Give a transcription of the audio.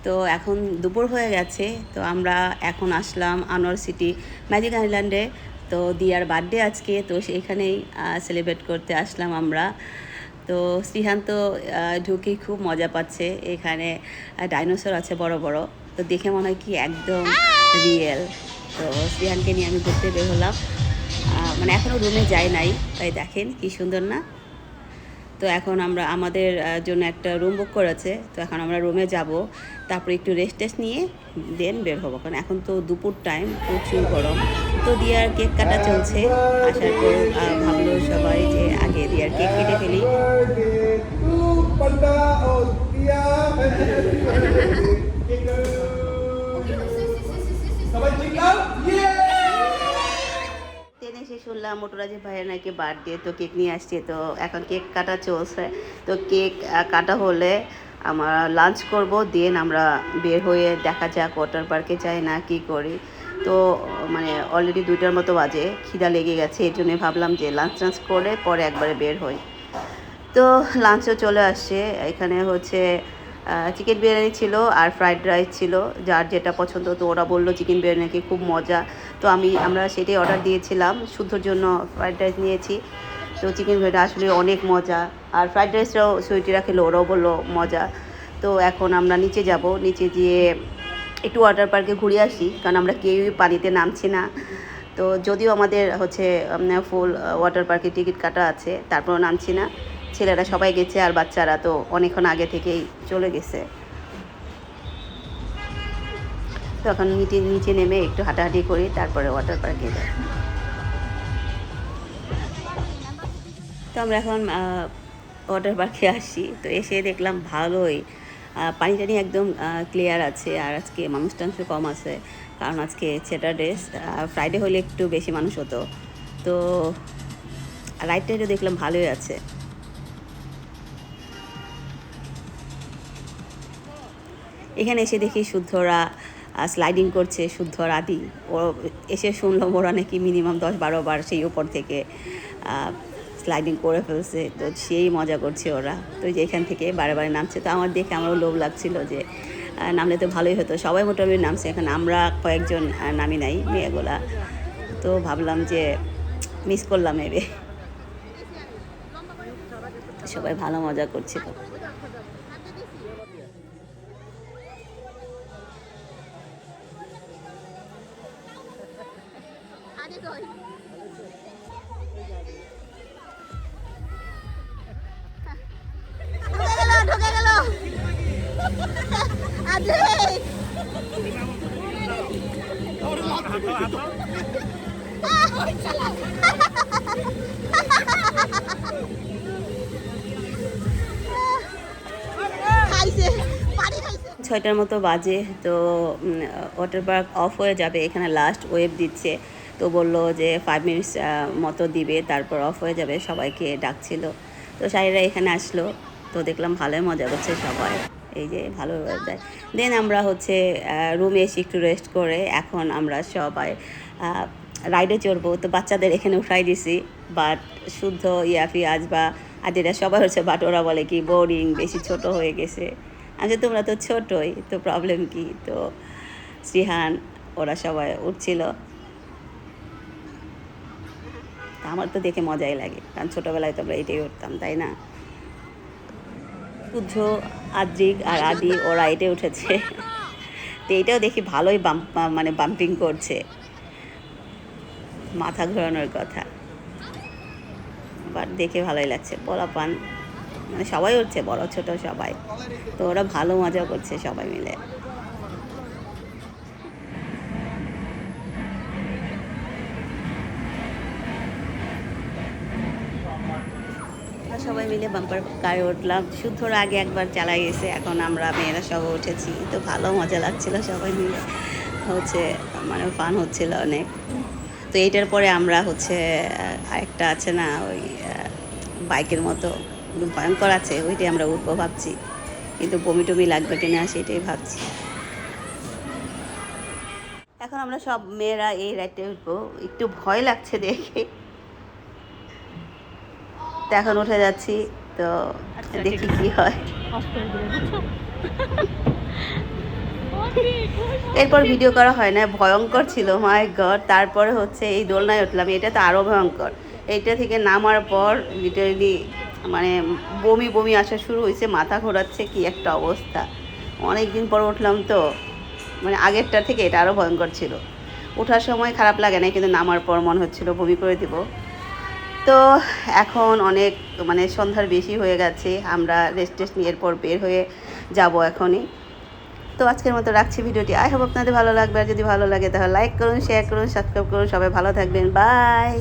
তো এখন দুপুর হয়ে গেছে, তো আমরা এখন আসলাম আনোয়ার সিটি ম্যাজিক আইল্যান্ডে। তো দিয়ার বার্থডে আজকে, তো সেইখানেই সেলিব্রেট করতে আসলাম আমরা। তো শ্রীহান তো ঢুকেই খুব মজা পাচ্ছে। এখানে ডাইনোসর আছে বড় বড়, তো দেখে মনে হয় কি একদম রিয়েল। তো শ্রীহানকে নিয়ে আমি ঘুরতে বের হলাম, মানে এখনও রুমে যাই নাই, তাই দেখেন কি সুন্দর না। তো এখন আমরা আমাদের জন্য একটা রুম বুক করেছে, তো এখন আমরা রুমে যাব, তারপরে একটু রেস্ট টেস্ট নিয়ে দেন বের হবো, কারণ এখন তো দুপুর টাইম, প্রচুর গরম। তো দিয়ার কেক কাটা চলছে, আসার পর ভাবলো সবাই যে আগে দিয়ার কেক কেটে ফেলি। ট্রেনে এসে শুনলাম মোটরাজি ভাইয়ের নাকি বার্থডে, তো কেক নিয়ে আসছে, তো এখন কেক কাটা চলছে। তো কেক কাটা হলে আমরা লাঞ্চ করব, দেন আমরা বের হয়ে দেখা যাক ওয়াটার পার্কে যাই না কি করি। তো মানে অলরেডি 2টার মতো বাজে, খিদা লেগে গেছে, এই জন্যে ভাবলাম যে লাঞ্চ টাঞ্চ করে পরে একবারে বের হই। তো লাঞ্চও চলে আসছে, এখানে হচ্ছে চিকেন বিরিয়ানি ছিল আর ফ্রাইড রাইস ছিল, যার যেটা পছন্দ। তো ওরা বললো চিকেন বিরিয়ানি নাকি খুব মজা, তো আমরা সেটাই অর্ডার দিয়েছিলাম। শুদ্ধর জন্য ফ্রাইড রাইস নিয়েছি। তো চিকেন বিরিয়ানি আসলে অনেক মজা, আর ফ্রাইড রাইসটাও সুইটিরা খেলো, ওরাও বললো মজা। তো এখন আমরা নিচে যাব, নিচে গিয়ে একটু ওয়াটার পার্কে ঘুরে আসি, কারণ আমরা কেউই পানিতে নামছি না। তো যদিও আমাদের হচ্ছে ফুল ওয়াটার পার্কে টিকিট কাটা আছে, তারপরও নামছি না। ছেলেরা সবাই গেছে আর বাচ্চারা তো অনেকক্ষণ আগে থেকেই চলে গেছে। তো এখন নিচে নেমে একটু হাঁটাহাঁটি করি, তারপরে ওয়াটার পার্কে যাই। তো আমরা এখন ওয়াটার পার্কে আসি, তো এসে দেখলাম ভালোই পানি টানি একদম ক্লিয়ার আছে, আর আজকে মানুষ টাংশ কম আছে, কারণ আজকে স্যাটারডে। ফ্রাইডে হলে একটু বেশি মানুষ হতো। তো রাইড টাইডও দেখলাম ভালোই আছে। এখানে এসে দেখি শুদ্ধরা স্লাইডিং করছে, শুদ্ধর আদি। ও এসে শুনলাম ওরা নাকি মিনিমাম 10-12 বার সেই উপর থেকে স্লাইডিং করে ফেলছে, তো সেই মজা করছে ওরা। তো যে এখান থেকে বারে বারে নামছে, তো আমার দেখে আমারও লোভ লাগছিল যে নামলে তো ভালোই হতো। সবাই মোটামুটি নামছে, এখন আমরা কয়েকজন নামি নাই মেয়েগুলা। তো ভাবলাম যে মিস করলাম এবে। সবাই ভালো মজা করছিল। ছয়টার মতো বাজে, তো ওয়াটার পার্ক অফ হয়ে যাবে, এখানে লাস্ট ওয়েভ দিচ্ছে। তো বললো যে 5 মিনিটস মতো দিবে, তারপর অফ হয়ে যাবে, সবাইকে ডাকছিল। তো শাড়িরা এখানে আসলো, তো দেখলাম ভালোই মজা করছে সবাই, এই যে ভালো দেয়। দেন আমরা হচ্ছে রুমে এসে একটু রেস্ট করে এখন আমরা সবাই রাইডে চড়বো। তো বাচ্চাদের এখানে উঠাই দিছি, বাট শুদ্ধ ইয়াফি আজবা আদিরা সবাই হচ্ছে, বাট ওরা বলে কি বোরিং, বেশি ছোট হয়ে গেছে। আচ্ছা তোমরা তো ছোটোই, তো প্রবলেম কি। তো শ্রীহান ওরা সবাই উঠছিল, আমার তো দেখে মজাই লাগে, কারণ ছোটোবেলায় তো আমরা এটাই উঠতাম, তাই না। শুদ্ধ, আদ্রিক আর আদি ওরা এটাই উঠেছে। তো এটাও দেখি ভালোই মানে বাম্পিং করছে, মাথা ঘোরানোর কথা, বাট দেখে ভালোই লাগছে। পোলাপান মানে সবাই উঠছে, বড় ছোট সবাই, তো ওরা ভালো মজা করছে সবাই মিলে। সবাই মিলে বাম্পার কারে উঠলাম, শুদ্ধর আগে একবার চালাই গেছে, এখন আমরা মেয়েরা সব উঠেছি, তো ভালো মজা লাগছিল সবাই মিলে, হচ্ছে মানে ফান হচ্ছিল অনেক। তো এইটার পরে আমরা হচ্ছে আরেকটা আছে না ওই বাইকের মতো ভয়ঙ্কর আছে, ওইটাই আমরা উঠবো ভাবছি, কিন্তু বমি টমি লাগবে কিনা সেটাই ভাবছি। এখন আমরা সব মেয়েরা এই রাইডে উঠবো, একটু ভয় লাগছে দেখে, তো এখন উঠে যাচ্ছি, তো দেখি কি হয়। এরপর ভিডিও করা হয় না, ভয়ঙ্কর ছিল মাই গড। তারপরে হচ্ছে এই দোলনায় উঠলাম, এটা তো আরও ভয়ঙ্কর। এইটা থেকে নামার পর লিটারেলি মানে বমি বমি আসা শুরু হয়েছে, মাথা ঘোরাচ্ছে, কি একটা অবস্থা। অনেক দিন পর উঠলাম তো, মানে আগেরটা থেকে এটা আরও ভয়ঙ্কর ছিল। ওঠার সময় খারাপ লাগে না, কিন্তু নামার পর মনে হচ্ছিল বমি করে দিব। তো এখন অনেক মানে সন্ধ্যার বেশি হয়ে গেছে, আমরা রেস্ট টেস্ট নিয়ে এরপর বের হয়ে যাব এখনই। তো আজকের মতো রাখছি ভিডিওটি। আই হোপ আপনাদের ভালো লাগবে, আর যদি ভালো লাগে তাহলে লাইক করুন, শেয়ার করুন, সাবস্ক্রাইব করুন। সবাই ভালো থাকবেন, বাই।